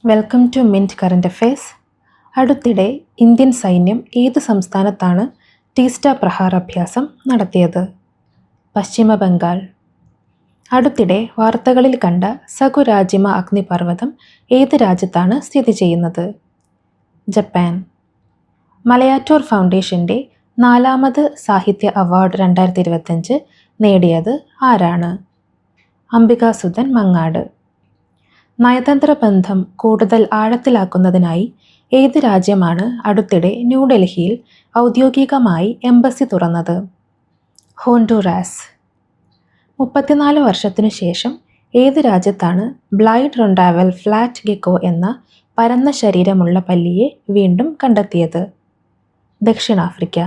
Welcome to mint current affairs. അടുത്തിടെ Indian സൈന്യം ഏത് സംസ്ഥാനത്താണ് ടീസ്റ്റ പ്രഹാർ അഭ്യാസം നടത്തിയത്? പശ്ചിമ ബംഗാൾ. അടുത്തിടെ വാർത്തകളിൽ കണ്ട സകുരാജിമ അഗ്നിപർവ്വതം ഏത് രാജ്യത്താണ് സ്ഥിതി ചെയ്യുന്നത്? ജപ്പാൻ. മലയാറ്റൂർ ഫൗണ്ടേഷൻ്റെ 4ാമത് സാഹിത്യ അവാർഡ് 2025 നേടിയത് ആരാണ്? അംബികാസുധൻ മങ്ങാട്. നയതന്ത്ര ബന്ധം കൂടുതൽ ആഴത്തിലാക്കുന്നതിനായി ഏത് രാജ്യമാണ് അടുത്തിടെ ന്യൂഡൽഹിയിൽ ഔദ്യോഗികമായി എംബസി തുറന്നത്? ഹോണ്ടുറാസ്. 34 വർഷത്തിനു ശേഷം ഏത് രാജ്യത്താണ് ബ്ലൈഡ് റൊണ്ടാവൽ ഫ്ലാറ്റ് ഗെക്കോ എന്ന പരന്ന ശരീരമുള്ള പല്ലിയെ വീണ്ടും കണ്ടെത്തിയത്? ദക്ഷിണാഫ്രിക്ക.